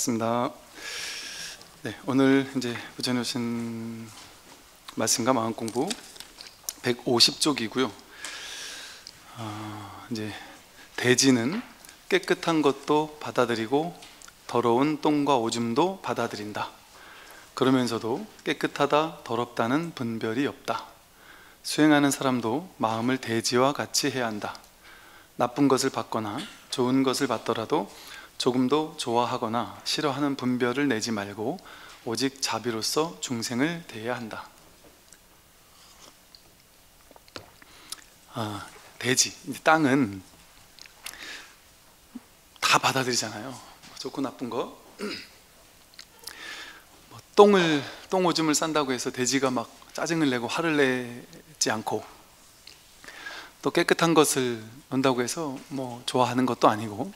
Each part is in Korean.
반갑습니다. 네, 오늘 이제 부전해 오신 말씀과 마음 공부 150쪽이고요. 이제 대지는 깨끗한 것도 받아들이고 더러운 똥과 오줌도 받아들인다. 그러면서도 깨끗하다, 더럽다는 분별이 없다. 수행하는 사람도 마음을 대지와 같이 해야 한다. 나쁜 것을 받거나 좋은 것을 받더라도 조금도 좋아하거나 싫어하는 분별을 내지 말고 오직 자비로서 중생을 대해야 한다. 대지, 땅은 다 받아들이잖아요. 좋고 나쁜 거. 똥 오줌을 싼다고 해서 돼지가 막 짜증을 내고 화를 내지 않고, 또 깨끗한 것을 논다고 해서 뭐 좋아하는 것도 아니고,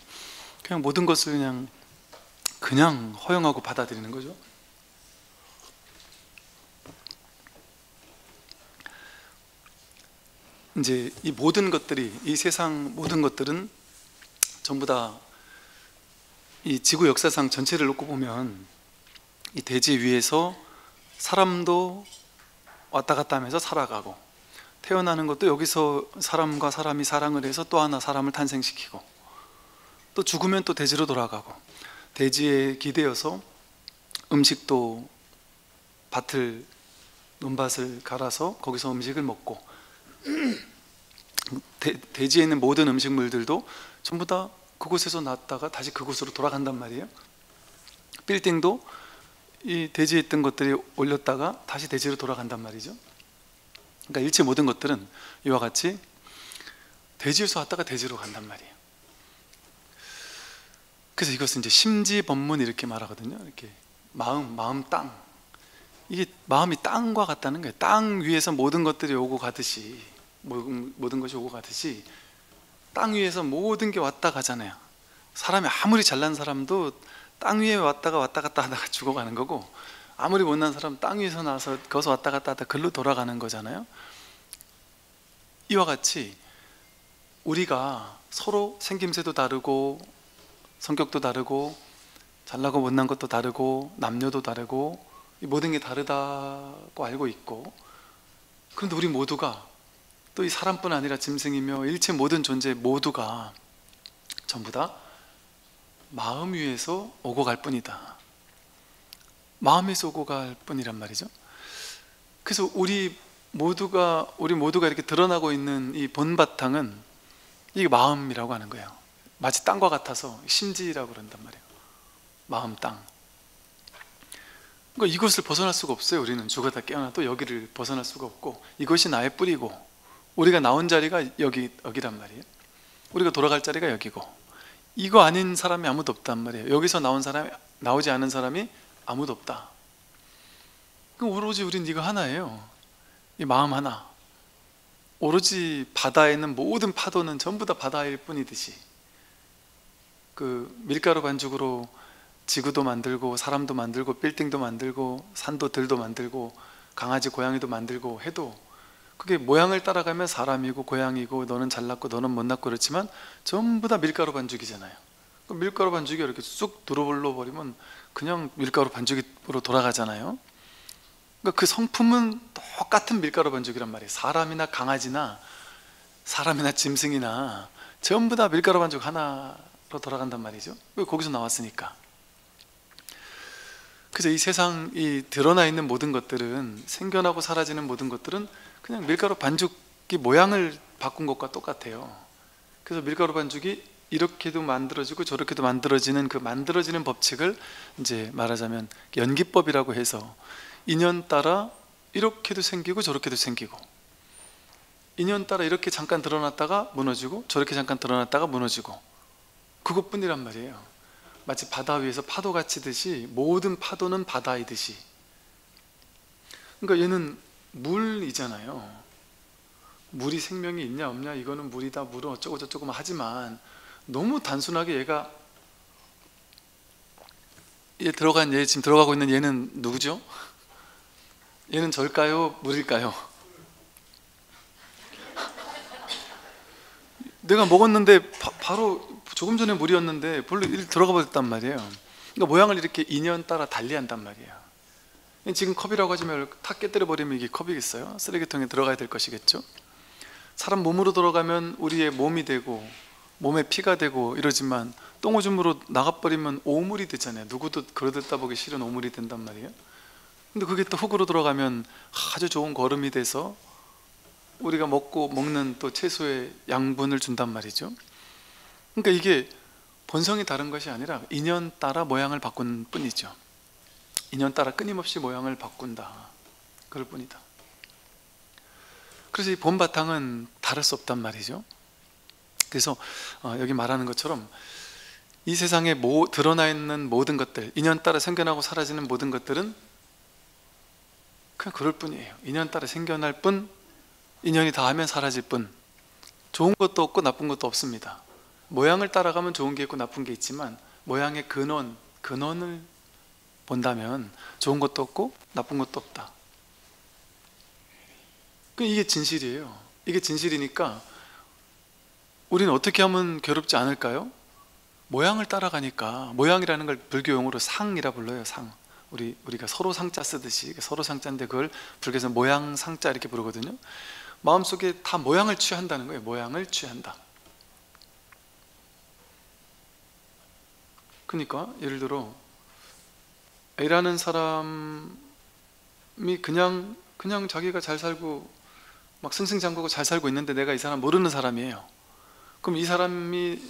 그냥 모든 것을 그냥 허용하고 받아들이는 거죠. 이제 이 모든 것들이, 이 세상 모든 것들은 전부 다 이 지구 역사상 전체를 놓고 보면 이 대지 위에서 사람도 왔다 갔다 하면서 살아가고, 태어나는 것도 여기서 사람과 사람이 사랑을 해서 또 하나 사람을 탄생시키고, 또 죽으면 또 대지로 돌아가고, 대지에 기대어서 음식도 논밭을 갈아서 거기서 음식을 먹고, 대지에 있는 모든 음식물들도 전부 다 그곳에서 났다가 다시 그곳으로 돌아간단 말이에요. 빌딩도 이 대지에 있던 것들이 올렸다가 다시 대지로 돌아간단 말이죠. 그러니까 일체 모든 것들은 이와 같이 대지에서 왔다가 대지로 간단 말이에요. 그래서 이것은 이제 심지법문 이렇게 말하거든요. 이렇게 마음 땅, 이게 마음이 땅과 같다는 거예요. 땅 위에서 모든 것들이 오고 가듯이, 모든 것이 오고 가듯이 땅 위에서 모든 게 왔다 가잖아요. 사람이 아무리 잘난 사람도 땅 위에 왔다 갔다 하다가 죽어가는 거고, 아무리 못난 사람 땅 위에서 나와서 거기서 왔다 갔다 하다 글로 돌아가는 거잖아요. 이와 같이 우리가 서로 생김새도 다르고 성격도 다르고 잘나고 못난 것도 다르고 남녀도 다르고 모든 게 다르다고 알고 있고, 그런데 우리 모두가 또 이 사람뿐 아니라 짐승이며 일체 모든 존재 모두가 전부 다 마음 위에서 오고 갈 뿐이다. 마음에서 오고 갈 뿐이란 말이죠. 그래서 우리 모두가 이렇게 드러나고 있는 이 본바탕은 이게 마음이라고 하는 거예요. 마치 땅과 같아서 심지라고 그런단 말이에요. 마음 땅. 그러니까 이것을 벗어날 수가 없어요. 우리는 죽어다 깨어나도 여기를 벗어날 수가 없고, 이것이 나의 뿌리고, 우리가 나온 자리가 여기란 말이에요. 우리가 돌아갈 자리가 여기고, 이거 아닌 사람이 아무도 없단 말이에요. 여기서 나오지 않은 사람이 아무도 없다. 그럼 오로지 우린 이거 하나예요. 이 마음 하나. 오로지 바다에 있는 모든 파도는 전부 다 바다일 뿐이듯이, 그 밀가루 반죽으로 지구도 만들고 사람도 만들고 빌딩도 만들고 산도 들도 만들고 강아지 고양이도 만들고 해도 그게 모양을 따라가면 사람이고 고양이고, 너는 잘났고 너는 못났고 그렇지만 전부 다 밀가루 반죽이잖아요. 그 밀가루 반죽이 이렇게 쑥 들어올려 버리면 그냥 밀가루 반죽으로 돌아가잖아요. 그러니까 그 성품은 똑같은 밀가루 반죽이란 말이에요. 사람이나 강아지나 사람이나 짐승이나 전부 다 밀가루 반죽 하나로 돌아간단 말이죠. 거기서 나왔으니까. 그래서 이 세상, 이 드러나 있는 모든 것들은, 생겨나고 사라지는 모든 것들은 그냥 밀가루 반죽이 모양을 바꾼 것과 똑같아요. 그래서 밀가루 반죽이 이렇게도 만들어지고 저렇게도 만들어지는 그 만들어지는 법칙을 이제 말하자면 연기법이라고 해서, 인연 따라 이렇게도 생기고 저렇게도 생기고, 인연 따라 이렇게 잠깐 드러났다가 무너지고 저렇게 잠깐 드러났다가 무너지고, 그것뿐이란 말이에요. 마치 바다 위에서 파도가 치듯이 모든 파도는 바다이듯이. 그러니까 얘는 물이잖아요. 물이 생명이 있냐 없냐, 이거는 물이다, 물은 어쩌고 저쩌고 하지만, 너무 단순하게 얘 지금 들어가고 있는 얘는 누구죠? 얘는 절까요? 물일까요? 내가 먹었는데 바로 조금 전에 물이었는데 별로 들어가 버렸단 말이에요. 그러니까 모양을 이렇게 인연 따라 달리한단 말이에요. 지금 컵이라고 하지 말고 탁 깨뜨려 버리면 이게 컵이겠어요? 쓰레기통에 들어가야 될 것이겠죠? 사람 몸으로 들어가면 우리의 몸이 되고 몸에 피가 되고 이러지만 똥오줌으로 나가버리면 오물이 되잖아요. 누구도 그러다 보기 싫은 오물이 된단 말이에요. 근데 그게 또 흙으로 들어가면 아주 좋은 거름이 돼서 우리가 먹는 또 채소의 양분을 준단 말이죠. 그러니까 이게 본성이 다른 것이 아니라 인연 따라 모양을 바꾼 뿐이죠. 인연 따라 끊임없이 모양을 바꾼다, 그럴 뿐이다. 그래서 이 본바탕은 다를 수 없단 말이죠. 그래서 여기 말하는 것처럼 이 세상에 드러나 있는 모든 것들, 인연 따라 생겨나고 사라지는 모든 것들은 그냥 그럴 뿐이에요. 인연 따라 생겨날 뿐, 인연이 닿으면 사라질 뿐. 좋은 것도 없고 나쁜 것도 없습니다. 모양을 따라가면 좋은 게 있고 나쁜 게 있지만 모양의 근원을 본다면 좋은 것도 없고 나쁜 것도 없다. 이게 진실이에요. 이게 진실이니까 우리는 어떻게 하면 괴롭지 않을까요? 모양을 따라가니까. 모양이라는 걸 불교 용어로 상이라 불러요. 상. 우리가 서로 상자 쓰듯이 서로 상자인데 그걸 불교에서 모양 상자 이렇게 부르거든요. 마음속에 다 모양을 취한다는 거예요. 모양을 취한다. 그러니까 예를 들어 A라는 사람이 그냥 자기가 잘 살고 막 승승장구하고 잘 살고 있는데 내가 이 사람 모르는 사람이에요. 그럼 이 사람이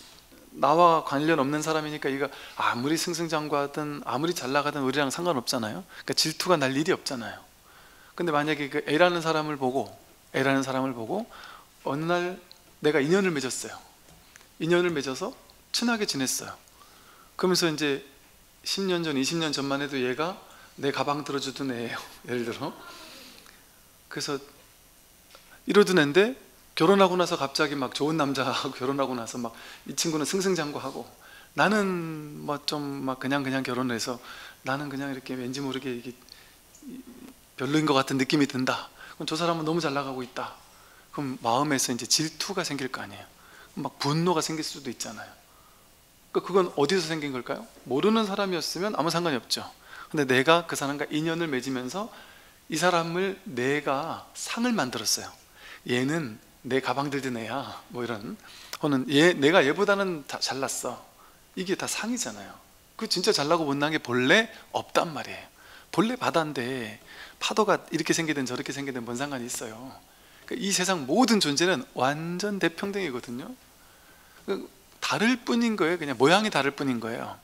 나와 관련 없는 사람이니까 얘가 아무리 승승장구하든 아무리 잘 나가든 우리랑 상관없잖아요. 그러니까 질투가 날 일이 없잖아요. 근데 만약에 그 A라는 사람을 보고 어느 날 내가 인연을 맺었어요. 인연을 맺어서 친하게 지냈어요. 그러면서 이제 10년 전, 20년 전만 해도 얘가 내 가방 들어주던 애예요. 예를 들어. 그래서 이러던 애인데 결혼하고 나서 갑자기 막 좋은 남자하고 결혼하고 나서 막 이 친구는 승승장구하고 나는 뭐 좀 막 그냥 결혼을 해서 나는 그냥 이렇게 왠지 모르게 이게 별로인 것 같은 느낌이 든다. 그럼 저 사람은 너무 잘 나가고 있다. 그럼 마음에서 이제 질투가 생길 거 아니에요. 막 분노가 생길 수도 있잖아요. 그건 어디서 생긴 걸까요? 모르는 사람이었으면 아무 상관이 없죠. 근데 내가 그 사람과 인연을 맺으면서 이 사람을 내가 상을 만들었어요. 얘는 내 가방 들던 애야, 뭐 이런. 혹은 내가 얘보다는 잘났어. 이게 다 상이잖아요. 그 진짜 잘나고 못난 게 본래 없단 말이에요. 본래 바다인데 파도가 이렇게 생기든 저렇게 생기든 뭔 상관이 있어요. 이 세상 모든 존재는 완전 대평등이거든요. 다를 뿐인 거예요. 그냥 모양이 다를 뿐인 거예요.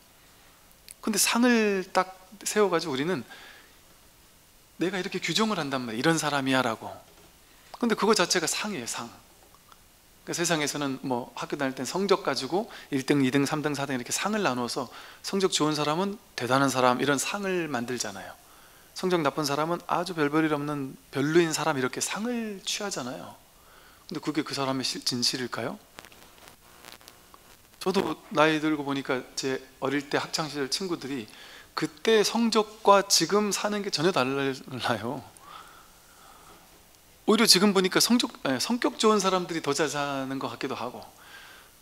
근데 상을 딱 세워가지고 우리는 내가 이렇게 규정을 한단 말이에요. 이런 사람이야 라고. 근데 그거 자체가 상이에요. 상. 그러니까 세상에서는 뭐 학교 다닐 땐 성적 가지고 1등, 2등, 3등, 4등 이렇게 상을 나누어서 성적 좋은 사람은 대단한 사람 이런 상을 만들잖아요. 성적 나쁜 사람은 아주 별 볼 일 없는 별로인 사람 이렇게 상을 취하잖아요. 근데 그게 그 사람의 진실일까요? 저도 나이 들고 보니까 제 어릴 때 학창시절 친구들이 그때 성적과 지금 사는 게 전혀 달라요. 오히려 지금 보니까 성격 좋은 사람들이 더 잘 사는 것 같기도 하고,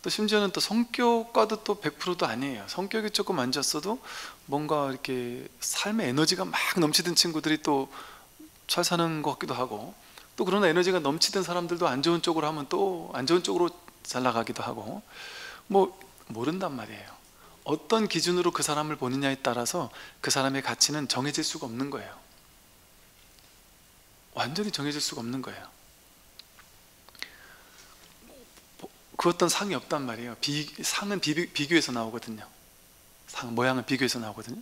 또 심지어는 또 성격과도 또 100%도 아니에요. 성격이 조금 안 좋았어도 뭔가 이렇게 삶의 에너지가 막 넘치던 친구들이 또 잘 사는 것 같기도 하고, 또 그러나 에너지가 넘치던 사람들도 안 좋은 쪽으로 하면 또 안 좋은 쪽으로 잘 나가기도 하고, 뭐 모른단 말이에요. 어떤 기준으로 그 사람을 보느냐에 따라서 그 사람의 가치는 정해질 수가 없는 거예요. 완전히 정해질 수가 없는 거예요. 그 어떤 상이 없단 말이에요. 상은 비교해서 나오거든요. 모양은 비교해서 나오거든요.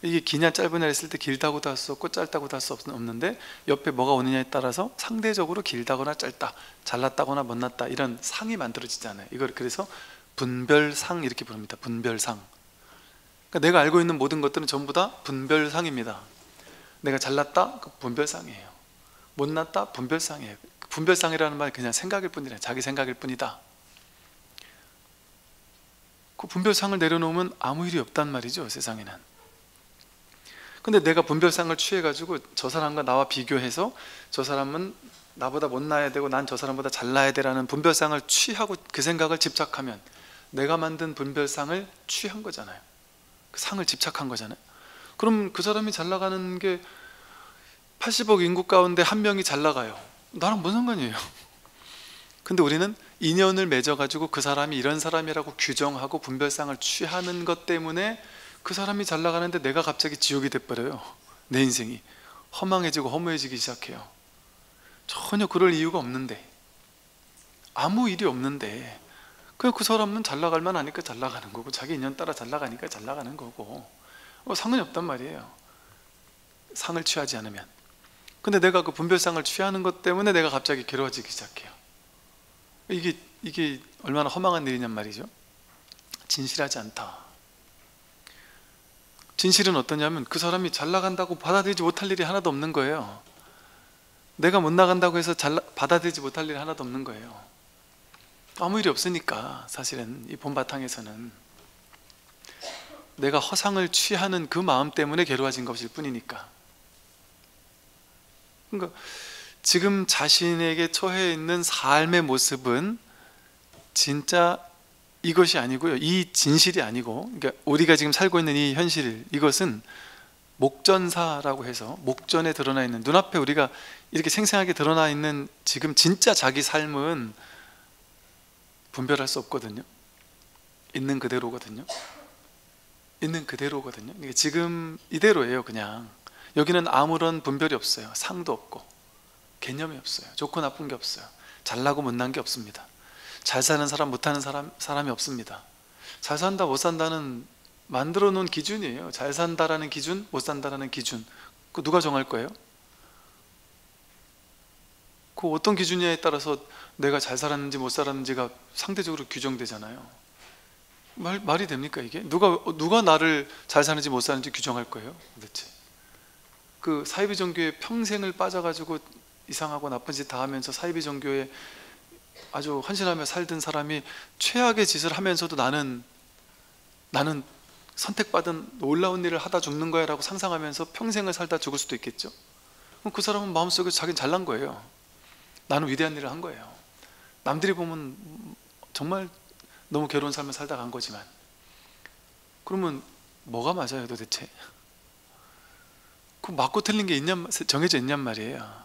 이게 기냐 짧으냐 했을 때 길다고도 할 수 없고 짧다고도 할 수 없는데 옆에 뭐가 오느냐에 따라서 상대적으로 길다거나 짧다, 잘났다거나 못났다 이런 상이 만들어지잖아요. 이걸 그래서 분별상 이렇게 부릅니다. 분별상. 그러니까 내가 알고 있는 모든 것들은 전부 다 분별상입니다. 내가 잘났다? 그 분별상이에요. 못났다? 분별상이에요. 분별상이라는 말 그냥 생각일 뿐이라, 자기 생각일 뿐이다. 그 분별상을 내려놓으면 아무 일이 없단 말이죠, 세상에는. 근데 내가 분별상을 취해가지고 저 사람과 나와 비교해서 저 사람은 나보다 못나야 되고 난 저 사람보다 잘나야 되라는 분별상을 취하고 그 생각을 집착하면 내가 만든 분별상을 취한 거잖아요. 상을 집착한 거잖아요. 그럼 그 사람이 잘 나가는 게 80억 인구 가운데 한 명이 잘 나가요. 나랑 뭔 상관이에요? 근데 우리는 인연을 맺어가지고 그 사람이 이런 사람이라고 규정하고 분별상을 취하는 것 때문에 그 사람이 잘 나가는데 내가 갑자기 지옥이 돼버려요. 내 인생이 허망해지고 허무해지기 시작해요. 전혀 그럴 이유가 없는데, 아무 일이 없는데 그냥 그 사람은 잘 나갈 만하니까 잘 나가는 거고, 자기 인연 따라 잘 나가니까 잘 나가는 거고, 상관이 없단 말이에요, 상을 취하지 않으면. 근데 내가 그 분별상을 취하는 것 때문에 내가 갑자기 괴로워지기 시작해요. 이게 얼마나 허망한 일이냔 말이죠. 진실하지 않다. 진실은 어떠냐면 그 사람이 잘 나간다고 받아들이지 못할 일이 하나도 없는 거예요. 내가 못 나간다고 해서 받아들이지 못할 일이 하나도 없는 거예요. 아무 일이 없으니까. 사실은 이 본바탕에서는 내가 허상을 취하는 그 마음 때문에 괴로워진 것일 뿐이니까. 그러니까 지금 자신에게 처해 있는 삶의 모습은 진짜 이것이 아니고요, 이 진실이 아니고, 그러니까 우리가 지금 살고 있는 이 현실, 이것은 목전사라고 해서 목전에 드러나 있는, 눈앞에 우리가 이렇게 생생하게 드러나 있는 지금 진짜 자기 삶은 분별할 수 없거든요. 있는 그대로거든요. 있는 그대로거든요. 그러니까 지금 이대로예요. 그냥 여기는 아무런 분별이 없어요. 상도 없고 개념이 없어요. 좋고 나쁜 게 없어요. 잘나고 못난 게 없습니다. 잘 사는 사람, 못하는 사람이 없습니다. 잘 산다 못 산다는 만들어 놓은 기준이에요. 잘 산다라는 기준, 못 산다라는 기준, 그 누가 정할 거예요? 그 어떤 기준이냐에 따라서 내가 잘 살았는지 못 살았는지가 상대적으로 규정되잖아요. 말이 됩니까 이게? 누가 나를 잘 사는지 못 사는지 규정할 거예요 도대체? 그 사이비 종교에 평생을 빠져가지고 이상하고 나쁜 짓 다 하면서 사이비 종교에 아주 헌신하며 살던 사람이 최악의 짓을 하면서도 나는 선택받은 놀라운 일을 하다 죽는 거야 라고 상상하면서 평생을 살다 죽을 수도 있겠죠. 그럼 그 사람은 마음속에 자기는 잘난 거예요. 나는 위대한 일을 한 거예요. 남들이 보면 정말 너무 괴로운 삶을 살다 간 거지만, 그러면 뭐가 맞아요 도대체? 그 맞고 틀린 게 정해져 있냔 말이에요.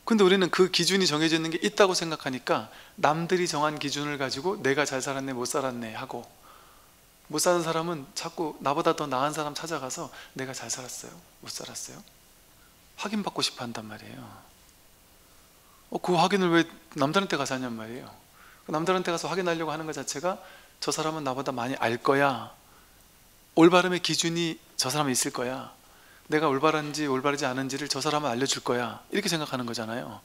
근데 우리는 그 기준이 정해져 있는 게 있다고 생각하니까 남들이 정한 기준을 가지고 내가 잘 살았네 못 살았네 하고, 못 사는 사람은 자꾸 나보다 더 나은 사람 찾아가서 내가 잘 살았어요 못 살았어요 확인받고 싶어 한단 말이에요. 그 확인을 왜 남들한테 가서 하냔 말이에요. 남들한테 가서 확인하려고 하는 것 자체가 저 사람은 나보다 많이 알 거야, 올바름의 기준이 저 사람에 있을 거야, 내가 올바른지 올바르지 않은지를 저 사람은 알려줄 거야, 이렇게 생각하는 거잖아요.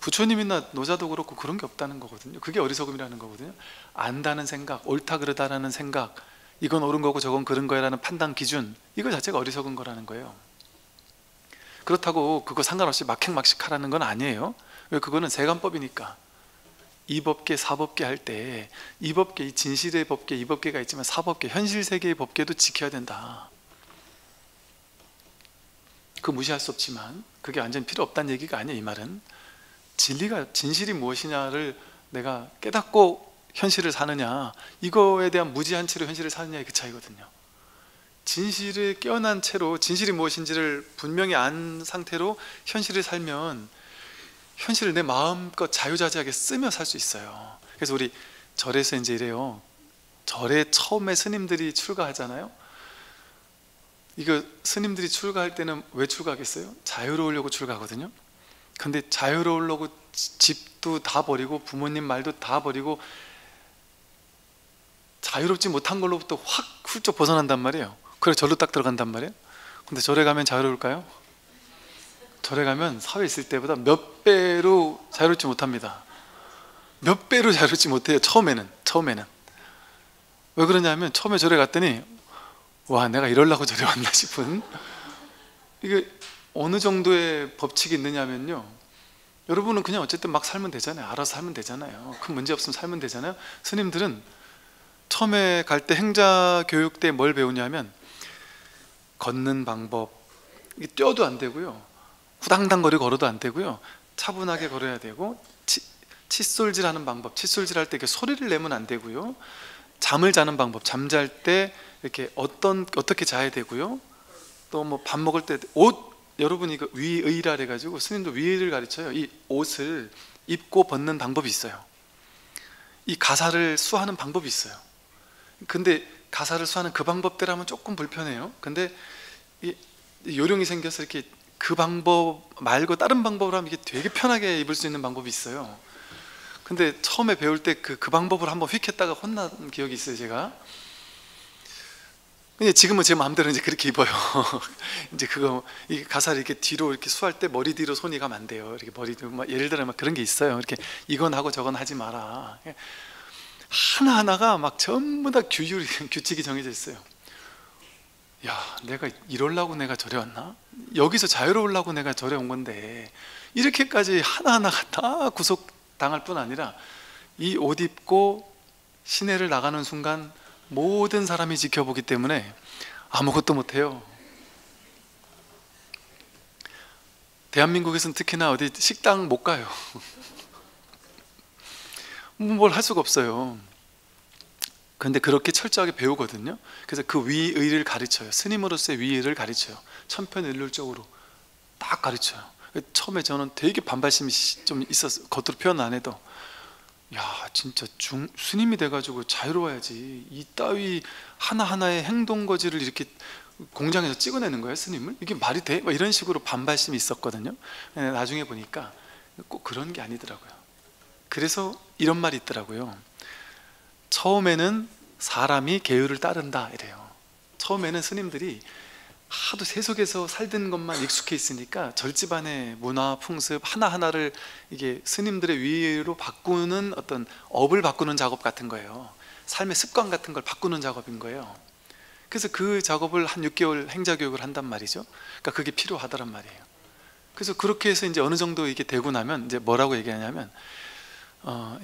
부처님이나 노자도 그렇고 그런 게 없다는 거거든요. 그게 어리석음이라는 거거든요. 안다는 생각, 옳다 그르다라는 생각, 이건 옳은 거고 저건 그른 거야 라는 판단 기준, 이거 자체가 어리석은 거라는 거예요. 그렇다고 그거 상관없이 막행막식하라는 건 아니에요. 왜? 그거는 세간법이니까. 이법계, 사법계 할 때 이법계, 이 진실의 법계, 이법계가 있지만 사법계, 현실 세계의 법계도 지켜야 된다. 그거 무시할 수 없지만 그게 완전 필요 없다는 얘기가 아니에요. 이 말은 진실이 무엇이냐를 내가 깨닫고 현실을 사느냐, 이거에 대한 무지한 채로 현실을 사느냐의 그 차이거든요. 진실을 깨어난 채로 진실이 무엇인지를 분명히 안 상태로 현실을 살면 현실을 내 마음껏 자유자재하게 쓰며 살 수 있어요. 그래서 우리 절에서 이제 이래요. 절에 처음에 스님들이 출가하잖아요. 이거 스님들이 출가할 때는 왜 출가하겠어요? 자유로우려고 출가하거든요. 근데 자유로우려고 집도 다 버리고 부모님 말도 다 버리고 자유롭지 못한 걸로부터 확 훌쩍 벗어난단 말이에요. 그래 절로 딱 들어간단 말이에요. 근데 절에 가면 자유로울까요? 절에 가면 사회에 있을 때보다 몇 배로 자유롭지 못합니다. 몇 배로 자유롭지 못해요. 처음에는. 왜 그러냐면 처음에 절에 갔더니 와, 내가 이러려고 절에 왔나 싶은, 이게 어느 정도의 법칙이 있느냐면요, 여러분은 그냥 어쨌든 막 살면 되잖아요. 알아서 살면 되잖아요. 큰 문제 없으면 살면 되잖아요. 스님들은 처음에 갈 때 행자 교육 때 뭘 배우냐면 걷는 방법, 이게 뛰어도 안 되고요, 후당당거리 걸어도 안 되고요, 차분하게 걸어야 되고, 칫솔질하는 방법, 칫솔질할 때 이렇게 소리를 내면 안 되고요, 잠을 자는 방법, 잠잘 때 이렇게 어떻게 자야 되고요. 또 뭐 밥 먹을 때 옷, 여러분 이거 위의라 해가지고 스님도 위의를 가르쳐요. 이 옷을 입고 벗는 방법이 있어요. 이 가사를 수하는 방법이 있어요. 근데 가사를 수하는 그 방법대로 하면 조금 불편해요. 근데 이 요령이 생겨서 이렇게 그 방법 말고 다른 방법으로 하면 이게 되게 편하게 입을 수 있는 방법이 있어요. 근데 처음에 배울 때 그 방법으로 한번 휙 했다가 혼난 기억이 있어요, 제가. 근데 지금은 제 마음대로 이제 그렇게 입어요. 이제 그거, 이 가사를 이렇게 뒤로 이렇게 수할 때 머리 뒤로 손이 가면 안 돼요. 이렇게 머리 뒤로, 막 예를 들어 막 그런 게 있어요. 이렇게 이건 하고 저건 하지 마라. 하나하나가 막 전부 다 규칙이 정해져 있어요. 야, 내가 이러려고 내가 절에 왔나? 여기서 자유로우려고 내가 절에 온 건데 이렇게까지 하나하나가 다 구속당할 뿐 아니라 이 옷 입고 시내를 나가는 순간 모든 사람이 지켜보기 때문에 아무것도 못해요. 대한민국에서는 특히나 어디 식당 못 가요. 뭘 할 수가 없어요. 근데 그렇게 철저하게 배우거든요. 그래서 그 위의를 가르쳐요. 스님으로서의 위의를 가르쳐요. 천편일률적으로 딱 가르쳐요. 처음에 저는 되게 반발심이 좀 있었어요. 겉으로 표현 안 해도, 야 진짜 스님이 돼가지고 자유로워야지, 이따위 하나하나의 행동거지를 이렇게 공장에서 찍어내는 거예요, 스님을? 이게 말이 돼? 막 이런 식으로 반발심이 있었거든요. 나중에 보니까 꼭 그런 게 아니더라고요. 그래서 이런 말이 있더라고요. 처음에는 사람이 계율을 따른다 이래요. 처음에는 스님들이 하도 세속에서 살던 것만 익숙해 있으니까 절집안의 문화, 풍습 하나하나를 이게 스님들의 위로 바꾸는 어떤 업을 바꾸는 작업 같은 거예요. 삶의 습관 같은 걸 바꾸는 작업인 거예요. 그래서 그 작업을 한 6개월 행자교육을 한단 말이죠. 그러니까 그게 필요하다란 말이에요. 그래서 그렇게 해서 이제 어느 정도 이게 되고 나면 이제 뭐라고 얘기하냐면,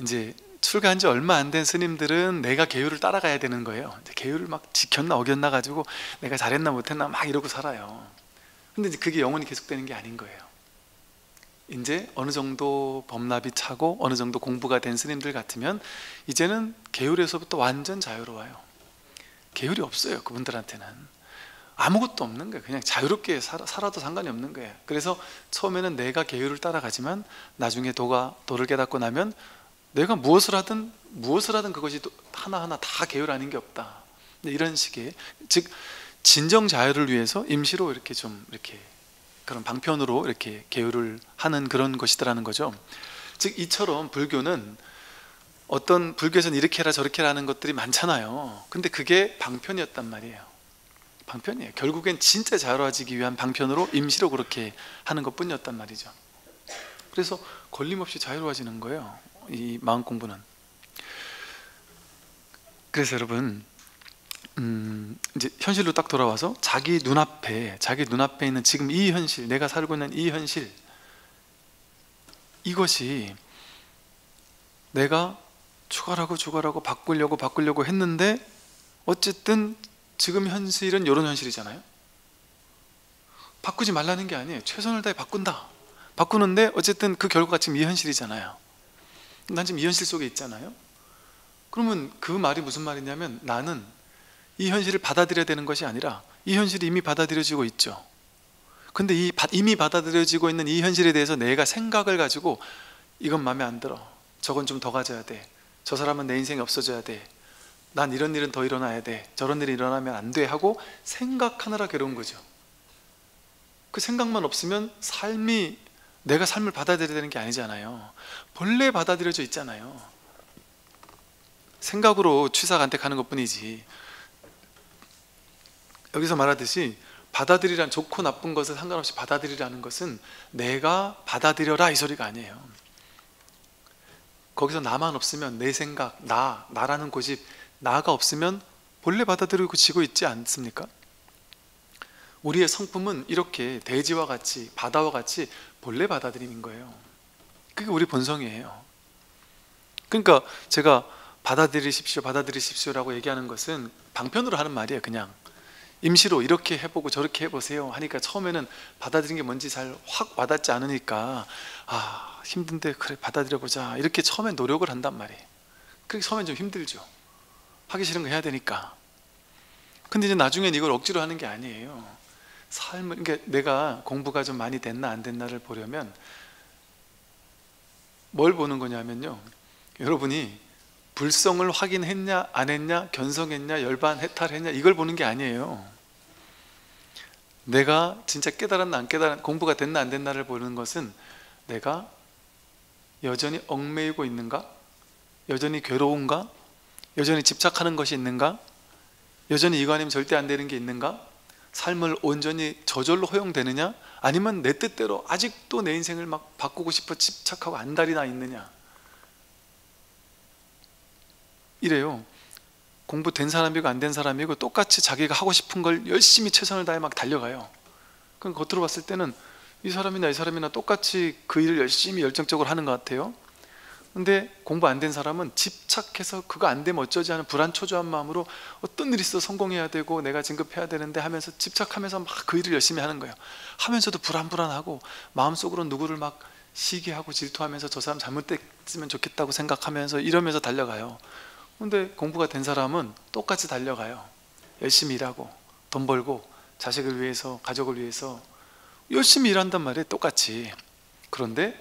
이제 출가한 지 얼마 안 된 스님들은 내가 계율을 따라가야 되는 거예요. 이제 계율을 막 지켰나 어겼나 가지고 내가 잘했나 못했나 막 이러고 살아요. 근데 이제 그게 영원히 계속되는 게 아닌 거예요. 이제 어느 정도 법납이 차고 어느 정도 공부가 된 스님들 같으면 이제는 계율에서부터 완전 자유로워요. 계율이 없어요. 그분들한테는 아무것도 없는 거예요. 그냥 자유롭게 살아도 상관이 없는 거예요. 그래서 처음에는 내가 계율을 따라가지만 나중에 도를 깨닫고 나면 내가 무엇을 하든 그것이 하나하나 다 계율 아닌 게 없다. 이런 식의, 즉 진정 자유를 위해서 임시로 이렇게 좀 이렇게 그런 방편으로 이렇게 계율을 하는 그런 것이더라는 거죠. 즉 이처럼 불교는 어떤 불교에서는 이렇게 해라 저렇게 해라 하는 것들이 많잖아요. 근데 그게 방편이었단 말이에요. 방편이에요. 결국엔 진짜 자유로워지기 위한 방편으로 임시로 그렇게 하는 것뿐이었단 말이죠. 그래서 걸림없이 자유로워지는 거예요, 이 마음 공부는. 그래서 여러분, 이제 현실로 딱 돌아와서 자기 눈앞에 있는 지금 이 현실, 내가 살고 있는 이 현실, 이것이 내가 추가하고 바꾸려고 했는데 어쨌든 지금 현실은 이런 현실이잖아요. 바꾸지 말라는 게 아니에요. 최선을 다해 바꾸는데 어쨌든 그 결과가 지금 이 현실이잖아요. 난 지금 이 현실 속에 있잖아요. 그러면 그 말이 무슨 말이냐면, 나는 이 현실을 받아들여야 되는 것이 아니라 이 현실이 이미 받아들여지고 있죠. 근데 이미 받아들여지고 있는 이 현실에 대해서 내가 생각을 가지고 이건 마음에 안 들어, 저건 좀 더 가져야 돼, 저 사람은 내 인생에 없어져야 돼, 난 이런 일은 더 일어나야 돼, 저런 일이 일어나면 안 돼 하고 생각하느라 괴로운 거죠. 그 생각만 없으면 내가 삶을 받아들여야 되는 게 아니잖아요. 본래 받아들여져 있잖아요. 생각으로 취사간택하는 것뿐이지. 여기서 말하듯이 받아들이란, 좋고 나쁜 것을 상관없이 받아들이라는 것은 내가 받아들여라 이 소리가 아니에요. 거기서 나만 없으면, 내 생각, 나라는 고집, 나가 없으면 본래 받아들이고 지고 있지 않습니까? 우리의 성품은 이렇게 대지와 같이, 바다와 같이 본래 받아들이는 거예요. 그게 우리 본성이에요. 그러니까 제가 받아들이십시오라고 얘기하는 것은 방편으로 하는 말이에요. 그냥 임시로 이렇게 해보고 저렇게 해보세요 하니까 처음에는 받아들이는 게 뭔지 잘 확 와닿지 않으니까, 힘든데 그래 받아들여보자 이렇게 처음에 노력을 한단 말이에요. 그렇게 처음엔 좀 힘들죠. 하기 싫은 거 해야 되니까. 근데 이제 나중엔 이걸 억지로 하는 게 아니에요. 삶을, 그러니까 내가 공부가 좀 많이 됐나 안 됐나를 보려면 뭘 보는 거냐면요, 여러분이 불성을 확인했냐 안 했냐, 견성했냐, 열반 해탈했냐, 이걸 보는 게 아니에요. 내가 진짜 깨달았나 안 깨달았나, 공부가 됐나 안 됐나를 보는 것은 내가 여전히 얽매이고 있는가, 여전히 괴로운가, 여전히 집착하는 것이 있는가, 여전히 이거 아니면 절대 안 되는 게 있는가, 삶을 온전히 저절로 허용되느냐, 아니면 내 뜻대로 아직도 내 인생을 막 바꾸고 싶어 집착하고 안달이 나 있느냐. 이래요. 공부된 사람이고 안 된 사람이고 똑같이 자기가 하고 싶은 걸 열심히 최선을 다해 막 달려가요. 그럼 겉으로 봤을 때는 이 사람이나 이 사람이나 똑같이 그 일을 열심히 열정적으로 하는 것 같아요. 근데 공부 안 된 사람은 집착해서 그거 안 되면 어쩌지 하는 불안초조한 마음으로 어떤 일이 있어 성공해야 되고 내가 진급해야 되는데 하면서 집착하면서 막 그 일을 열심히 하는 거예요. 하면서도 불안불안하고 마음속으로 누구를 막 시기하고 질투하면서 저 사람 잘못됐으면 좋겠다고 생각하면서 이러면서 달려가요. 근데 공부가 된 사람은 똑같이 달려가요. 열심히 일하고 돈 벌고 자식을 위해서, 가족을 위해서 열심히 일한단 말이에요, 똑같이. 그런데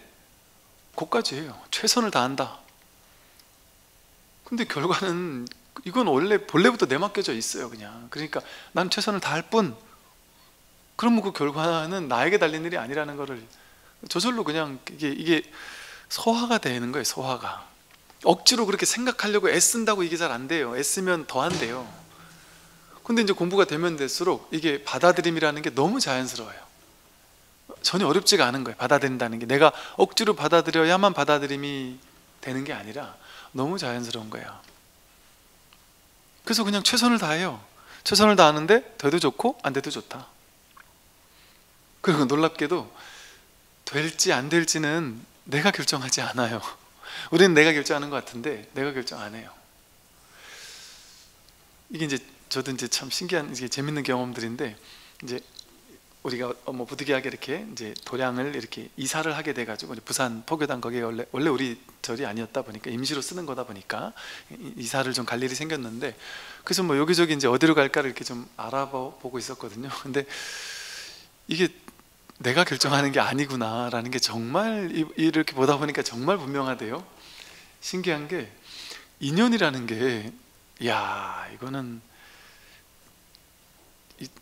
그것까지예요. 최선을 다한다. 근데 결과는 이건 원래 본래부터 내맡겨져 있어요, 그냥. 그러니까 난 최선을 다할 뿐, 그러면 그 결과는 나에게 달린 일이 아니라는 거를 저절로 그냥 이게 소화가 되는 거예요, 소화가. 억지로 그렇게 생각하려고 애쓴다고 이게 잘 안 돼요. 애쓰면 더 안 돼요. 근데 이제 공부가 되면 될수록 이게 받아들임이라는 게 너무 자연스러워요. 전혀 어렵지가 않은 거예요, 받아들인다는 게. 내가 억지로 받아들여야만 받아들임이 되는 게 아니라 너무 자연스러운 거예요. 그래서 그냥 최선을 다해요. 최선을 다하는데 돼도 좋고 안 돼도 좋다. 그리고 놀랍게도 될지 안 될지는 내가 결정하지 않아요. 우리는 내가 결정하는 것 같은데 내가 결정 안 해요. 이게 이제 저도 이제 참 신기한, 이게 재밌는 경험들인데, 이제 우리가 뭐 부득이하게 이렇게 이제 도량을 이렇게 이사를 하게 돼가지고 부산 포교당, 거기에 원래 우리 절이 아니었다 보니까 임시로 쓰는 거다 보니까 이사를 좀 갈 일이 생겼는데, 그래서 뭐 여기저기 이제 어디로 갈까를 이렇게 좀 알아보고 있었거든요. 근데 이게 내가 결정하는 게 아니구나라는 게 정말 이렇게 보다 보니까 정말 분명하대요. 신기한 게 인연이라는 게, 야, 이거는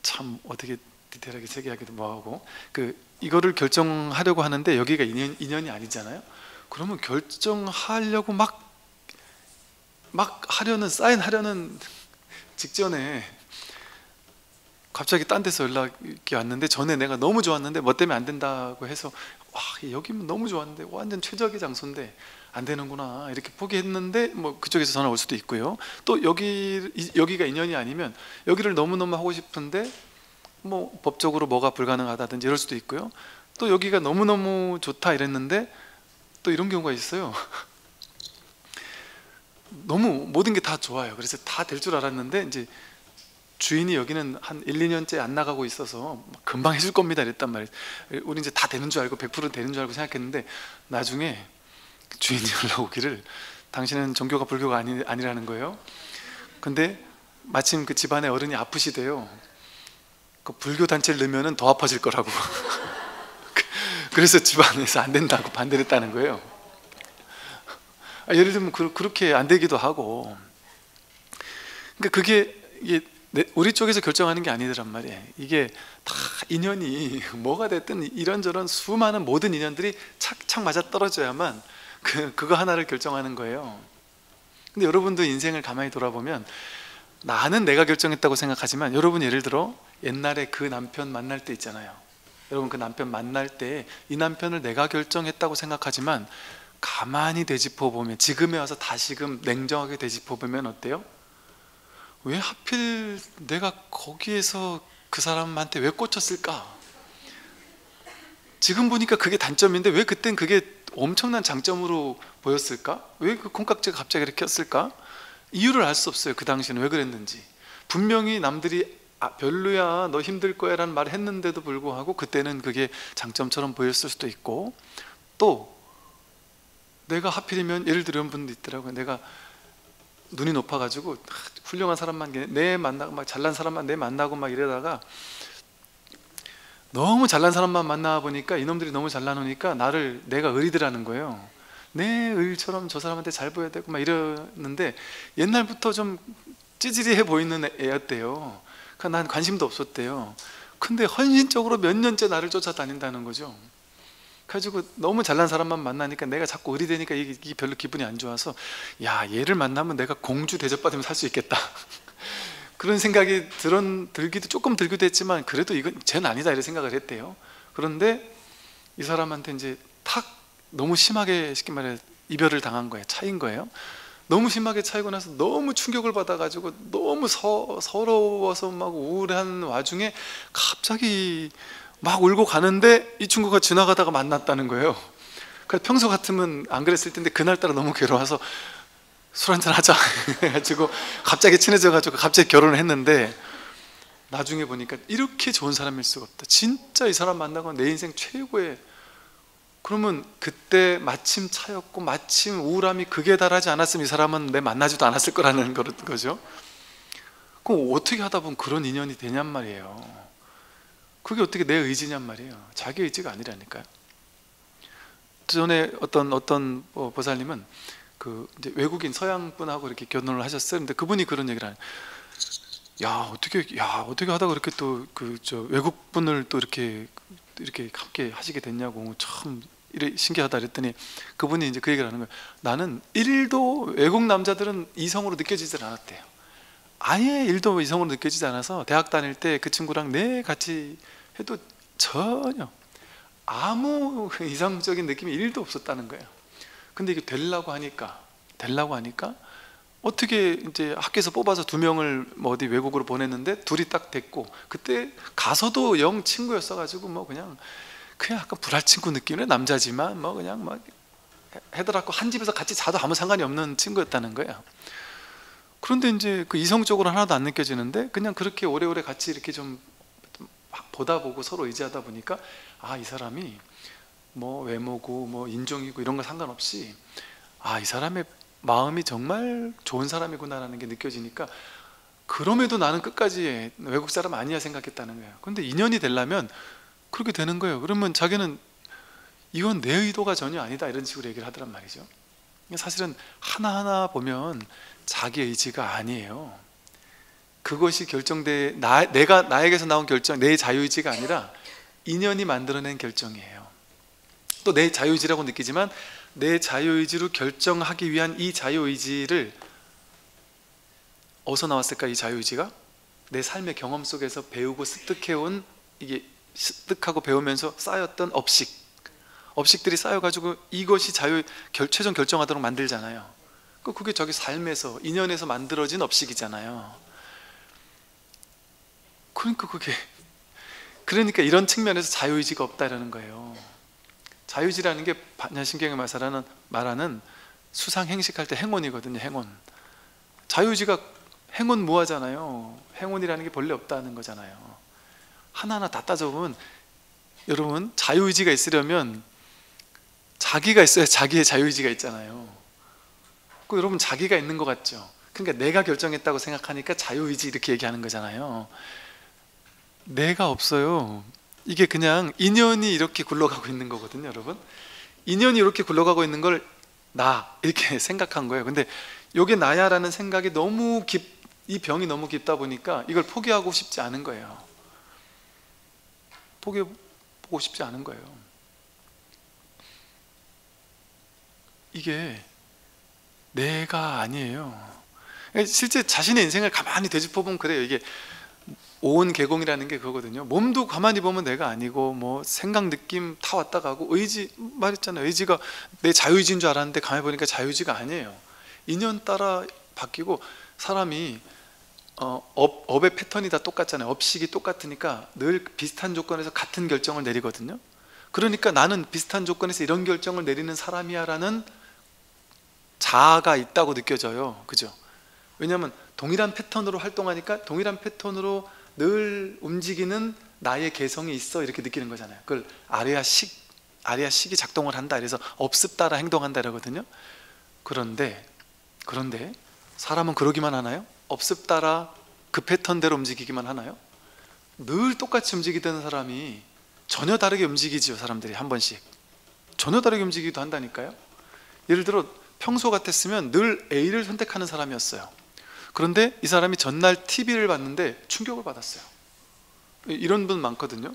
참 어떻게 디테일하게 세계하기도 뭐하고, 이거를 결정하려고 하는데 여기가 인연이 아니잖아요. 그러면 결정하려고 막 하려는, 사인하려는 직전에 갑자기 딴 데서 연락이 왔는데, 전에 내가 너무 좋았는데 뭐 때문에 안 된다고 해서, 와, 여기면 너무 좋았는데 완전 최적의 장소인데 안 되는구나 이렇게 포기했는데, 뭐 그쪽에서 전화 올 수도 있고요. 또 여기가 인연이 아니면 여기를 너무너무 하고 싶은데 뭐 법적으로 뭐가 불가능하다든지 이럴 수도 있고요. 또 여기가 너무너무 좋다 이랬는데 또 이런 경우가 있어요. 너무 모든 게 다 좋아요. 그래서 다 될 줄 알았는데 이제 주인이 여기는 한 1, 2년째 안 나가고 있어서 금방 해줄 겁니다 이랬단 말이에요. 우리 이제 다 되는 줄 알고 100% 되는 줄 알고 생각했는데, 나중에 주인이 연락 오기를 당신은 종교가 불교가 아니라는 거예요. 근데 마침 그 집안의 어른이 아프시대요. 그 불교 단체를 넣으면 더 아파질 거라고. 그래서 집안에서 안 된다고 반대를 했다는 거예요. 예를 들면 그렇게 안 되기도 하고. 그러니까 이게 우리 쪽에서 결정하는 게 아니더란 말이에요. 이게 다 인연이 뭐가 됐든 이런저런 수많은 모든 인연들이 착착 맞아 떨어져야만 그거 하나를 결정하는 거예요. 근데 여러분도 인생을 가만히 돌아보면 나는 내가 결정했다고 생각하지만, 여러분 예를 들어 옛날에 그 남편 만날 때 있잖아요. 여러분 그 남편 만날 때 이 남편을 내가 결정했다고 생각하지만 가만히 되짚어보면, 지금에 와서 다시금 냉정하게 되짚어보면 어때요? 왜 하필 내가 거기에서 그 사람한테 왜 꽂혔을까? 지금 보니까 그게 단점인데 왜 그땐 그게 엄청난 장점으로 보였을까? 왜 그 콩깍지가 갑자기 이렇게 꼈을까? 이유를 알 수 없어요. 그 당시에는 왜 그랬는지. 분명히 남들이 별로야, 너 힘들 거야 라는 말을 했는데도 불구하고 그때는 그게 장점처럼 보였을 수도 있고, 또 내가 하필이면, 예를 들어 이런 분도 있더라고요. 내가 눈이 높아가지고 훌륭한 사람만 내 만나고 막 잘난 사람만 내 만나고 막 이러다가 너무 잘난 사람만 만나 보니까 이놈들이 너무 잘나노니까 내가 의리더라는 거예요. 내 의리처럼 저 사람한테 잘 보여야 되고 막 이러는데 옛날부터 좀 찌질해 보이는 애였대요. 그러니까 난 관심도 없었대요. 근데 헌신적으로 몇 년째 나를 쫓아다닌다는 거죠. 그래가지고 너무 잘난 사람만 만나니까 내가 자꾸 의리되니까 이게 별로 기분이 안 좋아서, 야, 얘를 만나면 내가 공주 대접받으면 살 수 있겠다 그런 생각이 조금 들기도 했지만, 그래도 이건 쟤는 아니다 이런 생각을 했대요. 그런데 이 사람한테 이제 탁 너무 심하게, 쉽게 말해 이별을 당한 거예요. 차인 거예요. 너무 심하게 차이고 나서 너무 충격을 받아가지고 너무 서러워서 막 우울한 와중에 갑자기 막 울고 가는데 이 친구가 지나가다가 만났다는 거예요. 그래서 평소 같으면 안 그랬을 텐데 그날따라 너무 괴로워서 술 한잔 하자 해가지고 갑자기 친해져가지고 갑자기 결혼을 했는데, 나중에 보니까 이렇게 좋은 사람일 수가 없다. 진짜 이 사람 만나고 내 인생 최고의, 그러면 그때 마침 차였고 마침 우울함이 극에 달하지 않았으면 이 사람은 내 만나지도 않았을 거라는 거죠. 그럼 어떻게 하다 보면 그런 인연이 되냔 말이에요. 그게 어떻게 내 의지냔 말이에요. 자기 의지가 아니라니까요. 전에 어떤 보살님은 이제 외국인 서양 분하고 이렇게 결혼을 하셨어요. 근데 그분이 그런 얘기를 하는, 어떻게 하다가 그렇게 또 외국 분을 또 이렇게 함께 하시게 됐냐고, 참 신기하다 그랬더니 그분이 이제 그 얘기를 하는 거예요. 나는 1도 외국 남자들은 이성으로 느껴지질 않았대요. 아예 1도 이성으로 느껴지지 않아서 대학 다닐 때 그 친구랑 같이 해도 전혀 아무 이상적인 느낌이 1도 없었다는 거예요. 근데 이게 되려고 하니까 어떻게 이제 학교에서 뽑아서 2명을 어디 외국으로 보냈는데 둘이 딱 됐고, 그때 가서도 영 친구였어 가지고 뭐 그냥 약간 불알 친구 느낌의 남자지만 뭐 그냥 막 해더라고 한 집에서 같이 자도 아무 상관이 없는 친구였다는 거예요. 그런데 이제 그 이성적으로 하나도 안 느껴지는데 그냥 그렇게 오래오래 같이 이렇게 좀 보다 보고 서로 의지하다 보니까, 이 사람이 뭐 외모고 뭐 인종이고 이런 거 상관없이 이 사람의 마음이 정말 좋은 사람이구나라는 게 느껴지니까, 그럼에도 나는 끝까지 외국 사람 아니야 생각했다는 거예요. 근데 인연이 되려면 그렇게 되는 거예요. 그러면 자기는 이건 내 의도가 전혀 아니다 이런 식으로 얘기를 하더란 말이죠. 사실은 하나하나 보면 자기 의지가 아니에요. 그것이 내가 나에게서 나온 결정, 내 자유의지가 아니라 인연이 만들어낸 결정이에요. 또 내 자유의지라고 느끼지만 내 자유의지로 결정하기 위한 이 자유의지를 어디서 나왔을까? 이 자유의지가 내 삶의 경험 속에서 배우고 습득해온, 이게 습득하고 배우면서 쌓였던 업식들이 쌓여가지고 이것이 최종 결정하도록 만들잖아요. 그게 저기 삶에서 인연에서 만들어진 업식이잖아요. 그러니까 이런 측면에서 자유의지가 없다라는 거예요. 자유의지라는 게 반야신경에 말하는 수상행식할 때 행운이거든요. 행운. 자유의지가 행운무하잖아요. 행운이라는 게 본래 없다는 거잖아요. 하나하나 다 따져보면, 여러분, 자유의지가 있으려면 자기가 있어야 자기의 자유의지가 있잖아요. 여러분, 자기가 있는 것 같죠? 그러니까 내가 결정했다고 생각하니까 자유의지 이렇게 얘기하는 거잖아요. 내가 없어요. 이게 그냥 인연이 이렇게 굴러가고 있는 거거든요. 여러분, 인연이 이렇게 굴러가고 있는 걸 나 이렇게 생각한 거예요. 근데 이게 나야 라는 생각이 이 병이 너무 깊다 보니까 이걸 포기하고 싶지 않은 거예요. 포기하고 싶지 않은 거예요. 이게 내가 아니에요. 실제 자신의 인생을 가만히 되짚어보면 그래요. 이게 오온개공이라는 게 그거거든요. 몸도 가만히 보면 내가 아니고, 뭐 생각, 느낌 다 왔다 가고, 의지 말했잖아요. 의지가 내 자유의지인 줄 알았는데 가만히 보니까 자유의지가 아니에요. 인연 따라 바뀌고, 사람이 업의 패턴이 다 똑같잖아요. 업식이 똑같으니까 늘 비슷한 조건에서 같은 결정을 내리거든요. 그러니까 나는 비슷한 조건에서 이런 결정을 내리는 사람이야 라는 자아가 있다고 느껴져요. 그죠? 왜냐하면 동일한 패턴으로 활동하니까 동일한 패턴으로 늘 움직이는 나의 개성이 있어 이렇게 느끼는 거잖아요. 그걸 아레아식이 작동을 한다, 그래서 업습 따라 행동한다 이러거든요. 그런데 사람은 그러기만 하나요? 업습 따라 그 패턴대로 움직이기만 하나요? 늘 똑같이 움직이던 사람이 전혀 다르게 움직이지요. 사람들이 한 번씩 전혀 다르게 움직이기도 한다니까요. 예를 들어 평소 같았으면 늘 A를 선택하는 사람이었어요. 그런데 이 사람이 전날 TV를 봤는데 충격을 받았어요. 이런 분 많거든요.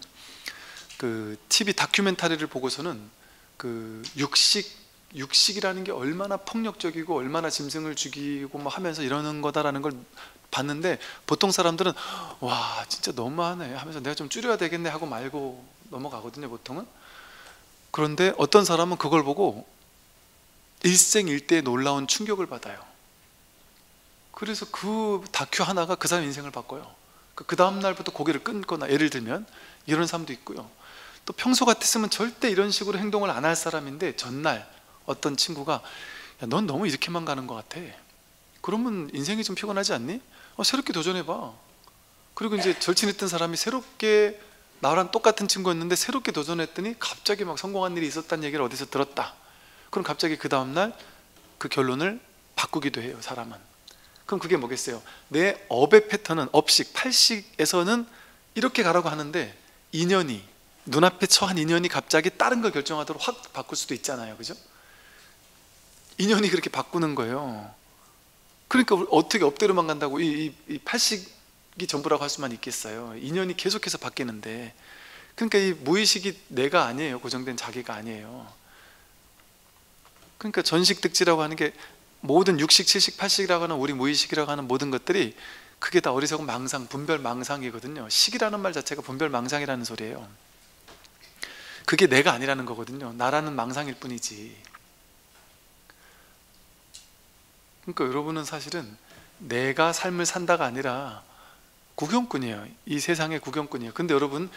그 TV 다큐멘터리를 보고서는 그 육식이라는 게 얼마나 폭력적이고 얼마나 짐승을 죽이고 뭐 하면서 이러는 거다라는 걸 봤는데, 보통 사람들은 와 진짜 너무하네 하면서 내가 좀 줄여야 되겠네 하고 말고 넘어가거든요, 보통은. 그런데 어떤 사람은 그걸 보고 일생일대의 놀라운 충격을 받아요. 그래서 그 다큐 하나가 그 사람 인생을 바꿔요. 그 다음 날부터 고개를 끊거나, 예를 들면 이런 사람도 있고요. 또 평소 같았으면 절대 이런 식으로 행동을 안 할 사람인데 전날 어떤 친구가 야, 넌 너무 이렇게만 가는 것 같아. 그러면 인생이 좀 피곤하지 않니? 새롭게 도전해봐. 그리고 이제 절친했던 사람이 새롭게 나랑 똑같은 친구였는데 새롭게 도전했더니 갑자기 막 성공한 일이 있었다는 얘기를 어디서 들었다. 그럼 갑자기 그 다음날 그 결론을 바꾸기도 해요, 사람은. 그럼 그게 뭐겠어요? 내 업의 패턴은 업식, 팔식에서는 이렇게 가라고 하는데 인연이, 눈앞에 처한 인연이 갑자기 다른 걸 결정하도록 확 바꿀 수도 있잖아요, 그죠? 인연이 그렇게 바꾸는 거예요. 그러니까 어떻게 업대로만 간다고 이 팔식이 전부라고 할 수만 있겠어요. 인연이 계속해서 바뀌는데. 그러니까 이 무의식이 내가 아니에요. 고정된 자기가 아니에요. 그러니까 전식득지라고 하는 게 모든 육식, 칠식, 팔식이라고 하는 우리 무의식이라고 하는 모든 것들이 그게 다 어리석은 망상, 분별망상이거든요. 식이라는 말 자체가 분별망상이라는 소리예요. 그게 내가 아니라는 거거든요. 나라는 망상일 뿐이지. 그러니까 여러분은 사실은 내가 삶을 산다가 아니라 구경꾼이에요. 이 세상의 구경꾼이에요. 근데 여러분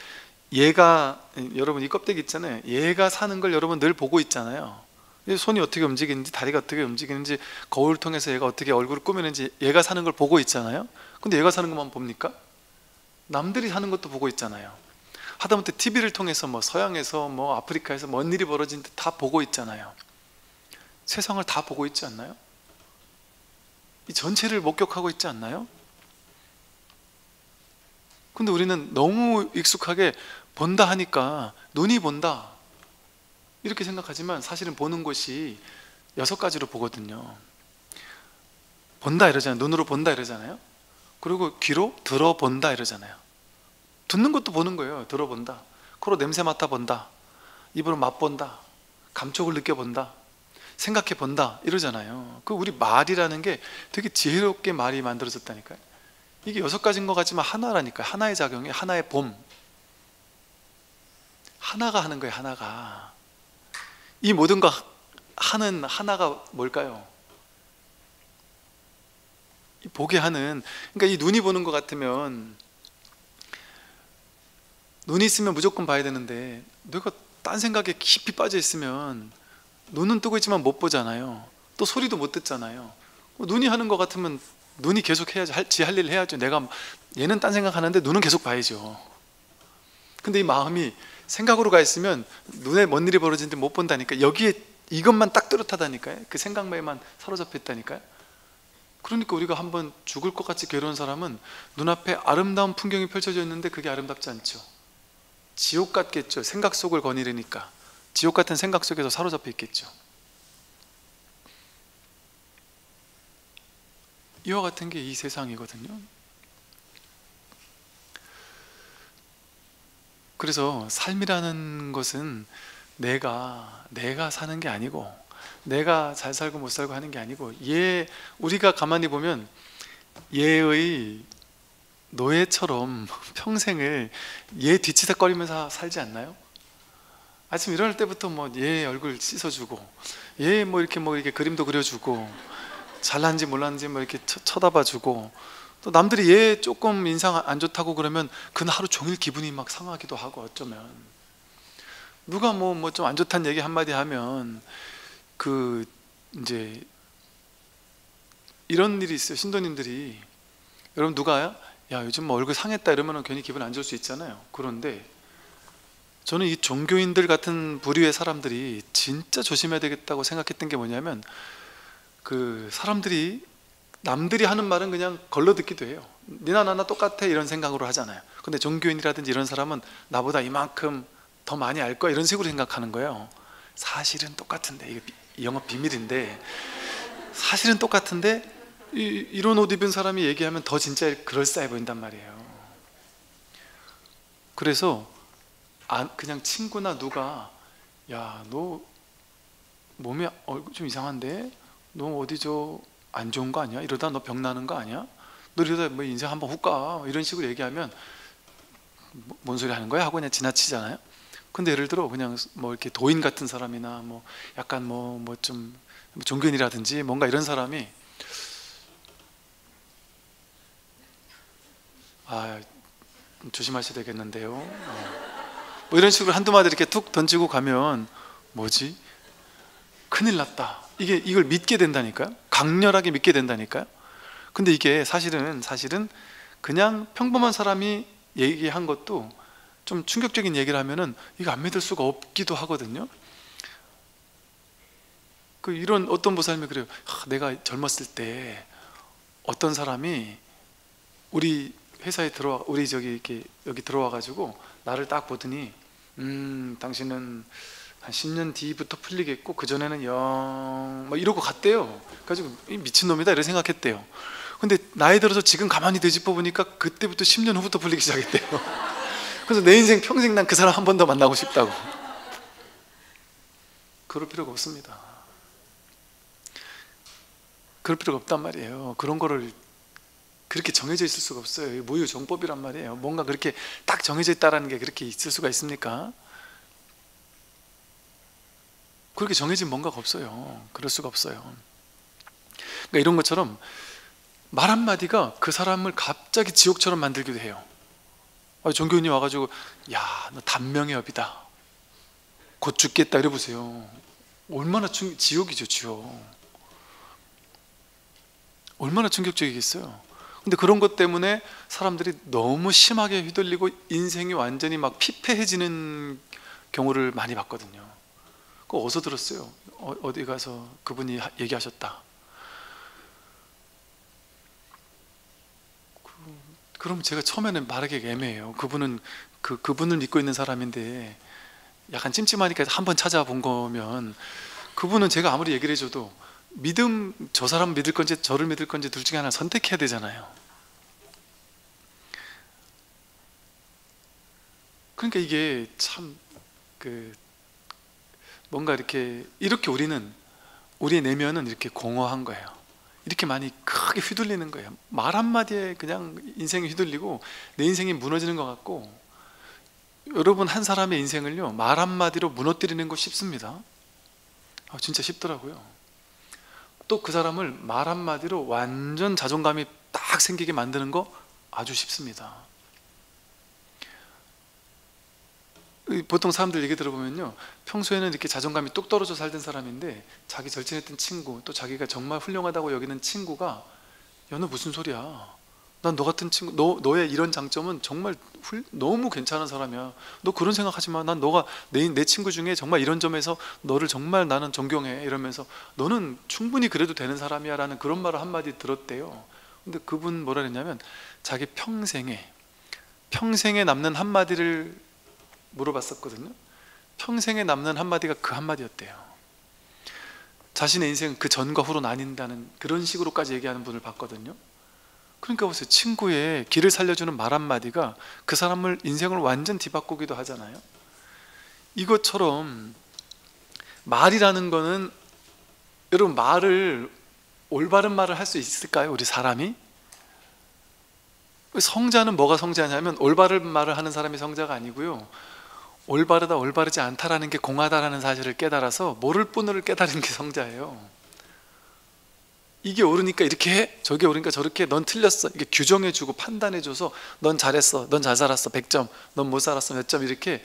여러분 이 껍데기 있잖아요. 얘가 사는 걸 여러분 늘 보고 있잖아요. 손이 어떻게 움직이는지, 다리가 어떻게 움직이는지, 거울을 통해서 얘가 어떻게 얼굴을 꾸미는지 얘가 사는 걸 보고 있잖아요. 근데 얘가 사는 것만 봅니까? 남들이 사는 것도 보고 있잖아요. 하다못해 TV를 통해서 뭐 서양에서 뭐 아프리카에서 뭔 일이 벌어지는지 다 보고 있잖아요. 세상을 다 보고 있지 않나요? 이 전체를 목격하고 있지 않나요? 근데 우리는 너무 익숙하게 본다 하니까 눈이 본다 이렇게 생각하지만 사실은 보는 곳이 6가지로 보거든요. 본다 이러잖아요. 눈으로 본다 이러잖아요. 그리고 귀로 들어본다 이러잖아요. 듣는 것도 보는 거예요. 들어본다. 코로 냄새 맡아본다. 입으로 맛본다. 감촉을 느껴본다. 생각해 본다 이러잖아요. 그 우리 말이라는 게 되게 지혜롭게 말이 만들어졌다니까요. 이게 6가지인 것 같지만 하나라니까요. 하나의 작용이, 하나의 봄. 하나가 하는 거예요. 하나가. 이 모든 거 하는 하나가 뭘까요? 보게 하는, 그러니까 이 눈이 보는 것 같으면, 눈이 있으면 무조건 봐야 되는데 내가 딴 생각에 깊이 빠져 있으면 눈은 뜨고 있지만 못 보잖아요. 또 소리도 못 듣잖아요. 눈이 하는 것 같으면 눈이 계속 해야죠. 지 할 일을 해야죠. 내가 얘는 딴 생각하는데 눈은 계속 봐야죠. 근데 이 마음이 생각으로 가 있으면 눈에 뭔 일이 벌어지는데 못 본다니까. 여기에 이것만 딱 뚜렷하다니까요. 그 생각만에만 사로잡혀 있다니까요. 그러니까 우리가 한번 죽을 것 같이 괴로운 사람은 눈앞에 아름다운 풍경이 펼쳐져 있는데 그게 아름답지 않죠. 지옥 같겠죠. 생각 속을 거니르니까 지옥 같은 생각 속에서 사로잡혀 있겠죠. 이와 같은 게 이 세상이거든요. 그래서 삶이라는 것은 내가 사는 게 아니고, 내가 잘 살고 못 살고 하는 게 아니고, 우리가 가만히 보면 얘의 노예처럼 평생을 얘 뒤치다거리면서 살지 않나요? 아침 일어날 때부터 뭐 얘 얼굴 씻어주고, 얘 뭐 이렇게 그림도 그려주고, 잘났는지 몰랐는지 뭐 이렇게 쳐다봐주고, 또 남들이 얘 조금 인상 안 좋다고 그러면 그날 하루 종일 기분이 막 상하기도 하고, 어쩌면 누가 뭐 좀 안 좋다는 얘기 한마디 하면 이제 이런 일이 있어요. 신도님들이, 여러분 누가 야 요즘 뭐 얼굴 상했다 이러면 괜히 기분 안 좋을 수 있잖아요. 그런데 저는 이 종교인들 같은 부류의 사람들이 진짜 조심해야 되겠다고 생각했던 게 뭐냐면, 그 사람들이 남들이 하는 말은 그냥 걸러듣기도 해요. 니나 나나 똑같아 이런 생각으로 하잖아요. 근데 종교인이라든지 이런 사람은 나보다 이만큼 더 많이 알 거야 이런 식으로 생각하는 거예요. 사실은 똑같은데, 이게 영업 비밀인데, 사실은 똑같은데 이런 옷 입은 사람이 얘기하면 더 진짜 그럴싸해 보인단 말이에요. 그래서 그냥 친구나 누가 야, 너 몸이 좀 이상한데? 너 어디 안 좋은 거 아니야? 이러다 너 병 나는 거 아니야? 너 이러다 뭐 인생 한번 훅 가 이런 식으로 얘기하면 뭔 소리 하는 거야? 하고 그냥 지나치잖아요. 근데 예를 들어 그냥 뭐 이렇게 도인 같은 사람이나 뭐 약간 뭐 좀 종교인이라든지 뭔가 이런 사람이 조심하셔야 되겠는데요. 뭐 이런 식으로 한두 마디 이렇게 툭 던지고 가면 뭐지? 큰일 났다. 이걸 믿게 된다니까요. 강렬하게 믿게 된다니까요. 근데 이게 사실은 그냥 평범한 사람이 얘기한 것도 좀 충격적인 얘기를 하면은 이거 안 믿을 수가 없기도 하거든요. 이런 어떤 보살님이 그래요. 내가 젊었을 때 어떤 사람이 우리 회사에 우리 여기 들어와 가지고 나를 딱 보더니 당신은 한 10년 뒤부터 풀리겠고 그전에는 막 이러고 갔대요. 그래가지고 미친놈이다 이런 생각했대요. 근데 나이 들어서 지금 가만히 되짚어 보니까 그때부터 10년 후부터 풀리기 시작했대요. 그래서 내 인생 평생 난 그 사람 한 번 더 만나고 싶다고. 그럴 필요가 없습니다. 그럴 필요가 없단 말이에요. 그런 거를 그렇게 정해져 있을 수가 없어요. 무유정법이란 말이에요. 뭔가 그렇게 딱 정해져 있다라는 게 그렇게 있을 수가 있습니까? 그렇게 정해진 뭔가가 없어요. 그럴 수가 없어요. 그러니까 이런 것처럼 말 한마디가 그 사람을 갑자기 지옥처럼 만들기도 해요. 종교인이 와가지고 야, 너 단명의 업이다, 곧 죽겠다 이래보세요. 얼마나 지옥이죠, 지옥. 얼마나 충격적이겠어요. 근데 그런 것 때문에 사람들이 너무 심하게 휘둘리고 인생이 완전히 막 피폐해지는 경우를 많이 봤거든요. 그거 어디서 들었어요? 어디 가서 그분이 얘기하셨다. 그럼 제가 처음에는 말하기가 애매해요. 그분은 그분을 믿고 있는 사람인데 약간 찜찜하니까 한번 찾아본 거면, 그분은 제가 아무리 얘기를 해줘도 저 사람 믿을 건지 저를 믿을 건지 둘 중에 하나 선택해야 되잖아요. 그러니까 이게 참 뭔가 이렇게 우리의 내면은 이렇게 공허한 거예요. 이렇게 많이 크게 휘둘리는 거예요. 말 한마디에 그냥 인생이 휘둘리고 내 인생이 무너지는 것 같고, 여러분 한 사람의 인생을요 말 한마디로 무너뜨리는 거 쉽습니다. 진짜 쉽더라고요. 또 그 사람을 말 한마디로 완전 자존감이 딱 생기게 만드는 거 아주 쉽습니다. 보통 사람들 얘기 들어보면요, 평소에는 이렇게 자존감이 뚝 떨어져 살던 사람인데 자기 절친했던 친구, 또 자기가 정말 훌륭하다고 여기는 친구가 야, 너 무슨 소리야, 난 너 같은 친구, 너의 이런 장점은 정말 너무 괜찮은 사람이야, 너 그런 생각하지 마, 난 너가 내 친구 중에 정말 이런 점에서 너를 정말 나는 존경해, 이러면서 너는 충분히 그래도 되는 사람이야 라는 그런 말을 한마디 들었대요. 근데 그분 뭐라 그랬냐면 자기 평생에 남는 한마디를 물어봤었거든요. 평생에 남는 한마디가 그 한마디였대요. 자신의 인생은 그 전과 후로 나뉜다는 그런 식으로까지 얘기하는 분을 봤거든요. 그러니까 보세요, 친구의 길을 살려주는 말 한마디가 그 사람을, 인생을 완전 뒤바꾸기도 하잖아요. 이것처럼 말이라는 거는, 여러분 올바른 말을 할 수 있을까요? 우리 사람이? 성자는 뭐가 성자냐면 올바른 말을 하는 사람이 성자가 아니고요, 올바르다 올바르지 않다라는 게 공하다라는 사실을 깨달아서 모를 뿐을 깨달은 게 성자예요. 이게 옳으니까 이렇게 해, 저게 옳으니까 저렇게 해, 넌 틀렸어, 이게 규정해주고 판단해줘서 넌 잘했어, 넌 잘 살았어 100점, 넌 못 살았어 몇 점, 이렇게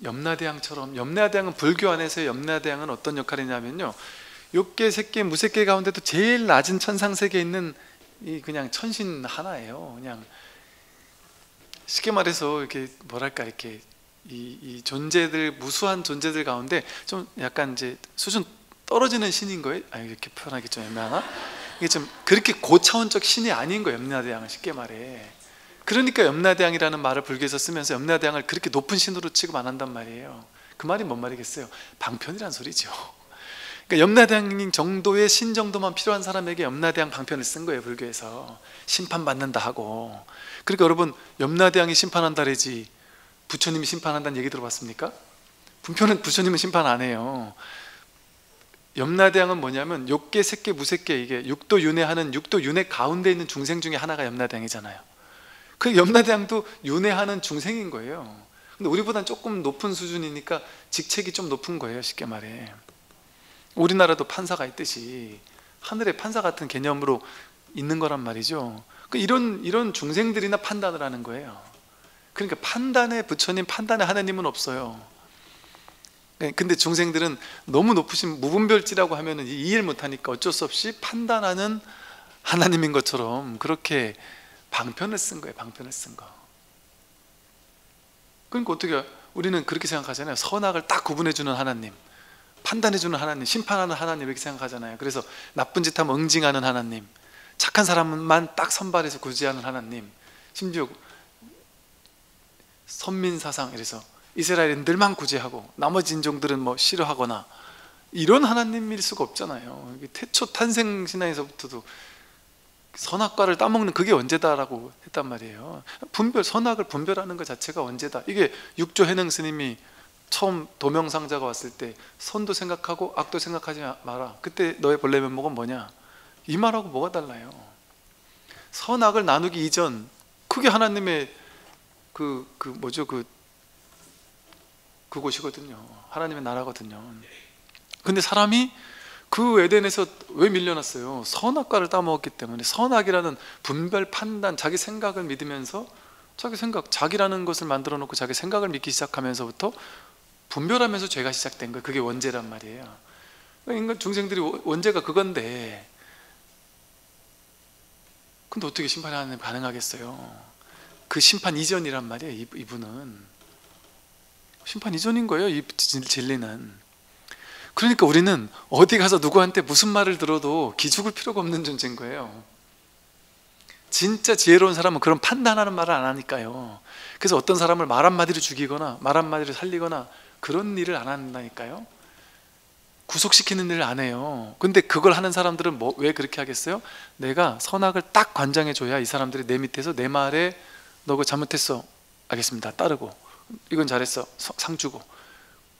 염라대왕처럼. 염라대왕은 불교 안에서의 염라대왕은 어떤 역할이냐면요, 욕계, 색계, 무색계 가운데도 제일 낮은 천상세계에 있는 그냥 천신 하나예요. 그냥 쉽게 말해서 이렇게 뭐랄까, 이렇게 이 존재들, 무수한 존재들 가운데 좀 약간 이제 수준 떨어지는 신인 거예요. 이렇게 표현하기 좀 애매하나? 이게 좀 그렇게 고차원적 신이 아닌 거예요, 염라대왕은. 쉽게 말해. 그러니까 염라대왕이라는 말을 불교에서 쓰면서 염라대왕을 그렇게 높은 신으로 취급 안 한단 말이에요. 그 말이 뭔 말이겠어요? 방편이란 소리죠. 그러니까 염라대왕 정도의 신 정도만 필요한 사람에게 염라대왕 방편을 쓴 거예요, 불교에서. 심판받는다 하고. 그러니까 여러분, 염라대왕이 심판한다 그러지 부처님이 심판한다는 얘기 들어봤습니까? 부처님은 심판 안 해요. 염라대왕은 뭐냐면 욕계, 색계, 무색계, 이게 육도 윤회하는 육도 윤회 가운데 있는 중생 중에 하나가 염라대왕이잖아요. 그 염라대왕도 윤회하는 중생인 거예요. 근데 우리보다는 조금 높은 수준이니까 직책이 좀 높은 거예요, 쉽게 말해. 우리나라도 판사가 있듯이 하늘의 판사 같은 개념으로 있는 거란 말이죠. 이런 중생들이나 판단을 하는 거예요. 그러니까 판단에 부처님, 판단에 하나님은 없어요. 근데 중생들은 너무 높으신 무분별지라고 하면은 이해를 못하니까 어쩔 수 없이 판단하는 하나님인 것처럼 그렇게 방편을 쓴 거예요. 방편을 쓴 거. 그러니까 어떻게 우리는 그렇게 생각하잖아요. 선악을 딱 구분해주는 하나님, 판단해주는 하나님, 심판하는 하나님, 이렇게 생각하잖아요. 그래서 나쁜 짓 하면 응징하는 하나님, 착한 사람만 딱 선발해서 구제하는 하나님, 심지어 선민사상, 이래서 이스라엘인들만 구제하고 나머지 인종들은 뭐 싫어하거나, 이런 하나님일 수가 없잖아요. 태초 탄생 신앙에서부터도 선악과를 따먹는 그게 언제다라고 했단 말이에요. 분별, 선악을 분별하는 것 자체가 언제다. 이게 육조 해능 스님이 처음 도명상자가 왔을 때 선도 생각하고 악도 생각하지 마라, 그때 너의 본래 면목은 뭐냐, 이 말하고 뭐가 달라요? 선악을 나누기 이전 그게 하나님의 그곳이거든요. 하나님의 나라거든요. 근데 사람이 그 에덴에서 왜 밀려났어요? 선악과를 따먹었기 때문에. 선악이라는 분별, 판단, 자기 생각을 믿으면서 자기 생각, 자기라는 것을 만들어 놓고 자기 생각을 믿기 시작하면서부터 분별하면서 죄가 시작된 거예요. 그게 원죄란 말이에요. 인간 중생들이 원죄가 그건데, 근데 어떻게 심판이 하나님 가능하겠어요? 그 심판 이전이란 말이에요. 이분은 심판 이전인 거예요, 이 진리는. 그러니까 우리는 어디 가서 누구한테 무슨 말을 들어도 기죽을 필요가 없는 존재인 거예요. 진짜 지혜로운 사람은 그런 판단하는 말을 안 하니까요. 그래서 어떤 사람을 말 한마디로 죽이거나 말 한마디로 살리거나 그런 일을 안 한다니까요. 구속시키는 일을 안 해요. 근데 그걸 하는 사람들은 왜 그렇게 하겠어요? 내가 선악을 딱 관장해 줘야 이 사람들이 내 밑에서 내 말에 너 그거 잘못했어, 알겠습니다, 따르고, 이건 잘했어, 상 주고,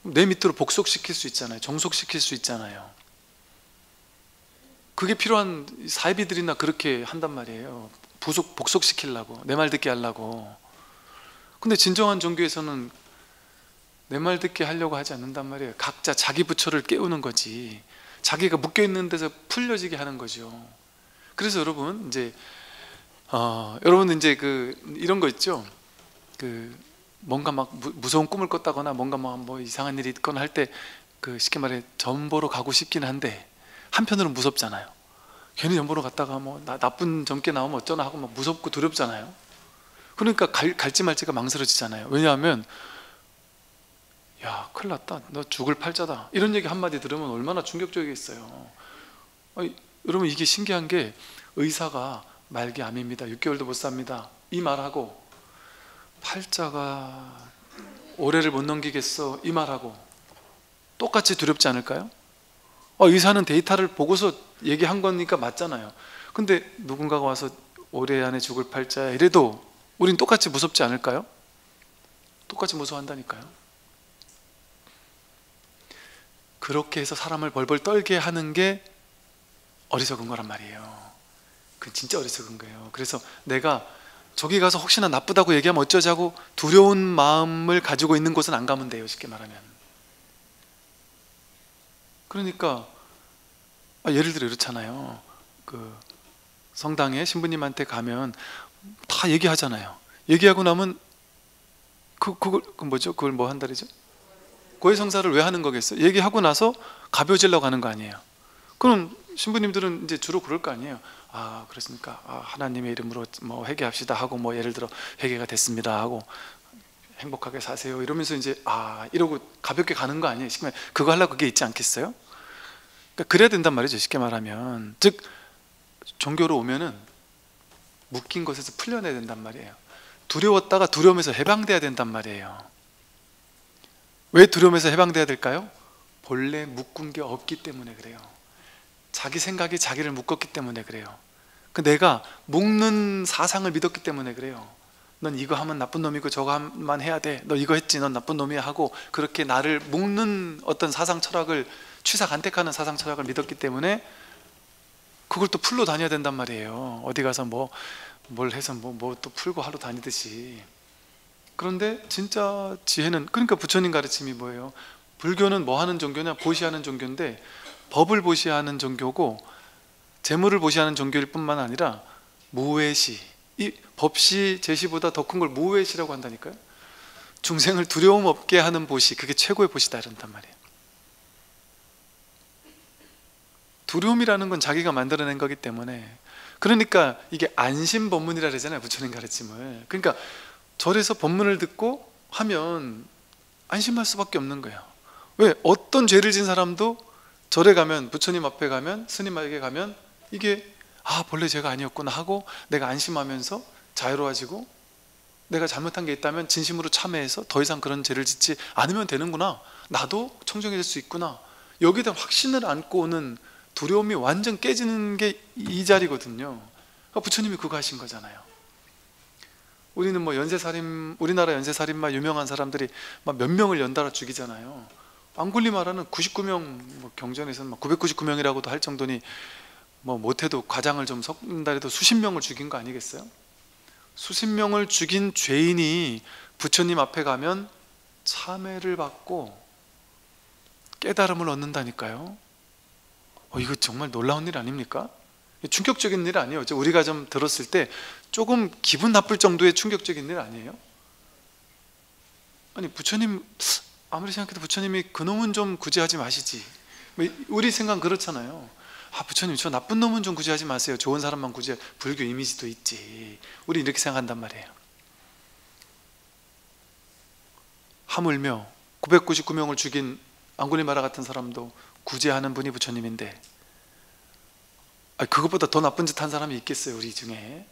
내 밑으로 복속시킬 수 있잖아요. 종속시킬 수 있잖아요. 그게 필요한 사이비들이나 그렇게 한단 말이에요. 복속시키려고, 내 말 듣게 하려고. 근데 진정한 종교에서는 내 말 듣게 하려고 하지 않는단 말이에요. 각자 자기 부처를 깨우는 거지, 자기가 묶여있는 데서 풀려지게 하는 거죠. 그래서 여러분, 이제 여러분 이제 이런 거 있죠. 뭔가 막 무서운 꿈을 꿨다거나 뭔가 뭐 이상한 일이 있거나 할 때 쉽게 말해 점보러 가고 싶긴 한데 한편으로는 무섭잖아요. 괜히 점보러 갔다가 뭐 나쁜 점괘 나오면 어쩌나 하고 막 무섭고 두렵잖아요. 그러니까 갈지 말지가 망설여지잖아요. 왜냐하면 야, 큰일 났다, 너 죽을 팔자다, 이런 얘기 한마디 들으면 얼마나 충격적이겠어요. 여러분, 이게 신기한 게, 의사가 말기 암입니다, 6개월도 못 삽니다, 이 말하고 팔자가 올해를 못 넘기겠어, 이 말하고 똑같이 두렵지 않을까요? 의사는 데이터를 보고서 얘기한 거니까 맞잖아요. 근데 누군가가 와서 올해 안에 죽을 팔자야 이래도 우린 똑같이 무섭지 않을까요? 똑같이 무서워한다니까요. 그렇게 해서 사람을 벌벌 떨게 하는 게 어리석은 거란 말이에요. 그건 진짜 어리석은 거예요. 그래서 내가 저기 가서 혹시나 나쁘다고 얘기하면 어쩌자고 두려운 마음을 가지고 있는 곳은 안 가면 돼요, 쉽게 말하면. 그러니까 예를 들어 이렇잖아요. 성당에 신부님한테 가면 다 얘기하잖아요. 얘기하고 나면 그걸 뭐 한다 그러죠? 고해성사를 왜 하는 거겠어요? 얘기하고 나서 가벼워지려고 하는 거 아니에요. 그럼 신부님들은 이제 주로 그럴 거 아니에요. 그렇습니까? 하나님의 이름으로 뭐 회개합시다 하고, 뭐 예를 들어 회개가 됐습니다 하고, 행복하게 사세요 이러면서 이제 이러고 가볍게 가는 거 아니에요? 쉽게 말해 그거 하려고 그게 있지 않겠어요? 그러니까 그래야 된단 말이죠, 쉽게 말하면. 즉 종교로 오면은 묶인 것에서 풀려내야 된단 말이에요. 두려웠다가 두려움에서 해방돼야 된단 말이에요. 왜 두려움에서 해방돼야 될까요? 본래 묶은 게 없기 때문에 그래요. 자기 생각이 자기를 묶었기 때문에 그래요. 내가 묶는 사상을 믿었기 때문에 그래요. 넌 이거 하면 나쁜 놈이고 저거 하면 해야 돼, 너 이거 했지, 넌 나쁜 놈이야 하고, 그렇게 나를 묶는 어떤 사상 철학을, 취사간택하는 사상 철학을 믿었기 때문에 그걸 또 풀러 다녀야 된단 말이에요. 어디 가서 뭘 해서 뭐 또 풀고 하러 다니듯이. 그런데 진짜 지혜는, 그러니까 부처님 가르침이 뭐예요? 불교는 뭐 하는 종교냐? 보시하는 종교인데, 법을 보시하는 종교고 재물을 보시하는 종교일 뿐만 아니라 무외시, 이 법시 제시보다 더 큰 걸 무외시라고 한다니까요. 중생을 두려움 없게 하는 보시, 그게 최고의 보시다 이런단 말이에요. 두려움이라는 건 자기가 만들어낸 거기 때문에. 그러니까 이게 안심법문이라 그러잖아요, 부처님 가르침을. 그러니까 절에서 법문을 듣고 하면 안심할 수밖에 없는 거예요. 왜? 어떤 죄를 진 사람도 절에 가면, 부처님 앞에 가면, 스님에게 가면 이게 본래 죄가 아니었구나 하고 내가 안심하면서 자유로워지고, 내가 잘못한 게 있다면 진심으로 참회해서 더 이상 그런 죄를 짓지 않으면 되는구나, 나도 청정해질 수 있구나, 여기에 대한 확신을 안고 오는 두려움이 완전 깨지는 게 이 자리거든요. 그러니까 부처님이 그거 하신 거잖아요. 우리는 뭐 연쇄살인, 우리나라 연쇄살인마 유명한 사람들이 막 몇 명을 연달아 죽이잖아요. 앙굴리마라는 99명, 뭐 경전에서는 막 999명이라고도 할 정도니, 뭐 못해도 과장을 좀 섞는다 해도 수십 명을 죽인 거 아니겠어요? 수십 명을 죽인 죄인이 부처님 앞에 가면 참회를 받고 깨달음을 얻는다니까요. 이거 정말 놀라운 일 아닙니까? 충격적인 일 아니에요? 우리가 좀 들었을 때 조금 기분 나쁠 정도의 충격적인 일 아니에요? 아니, 부처님, 아무리 생각해도 부처님이 그놈은 좀 구제하지 마시지, 우리 생각은 그렇잖아요. 부처님, 저 나쁜 놈은 좀 구제하지 마세요, 좋은 사람만 구제, 불교 이미지도 있지, 우리 이렇게 생각한단 말이에요. 하물며 999명을 죽인 앙굴리마라 같은 사람도 구제하는 분이 부처님인데, 그것보다 더 나쁜 짓 한 사람이 있겠어요, 우리 중에?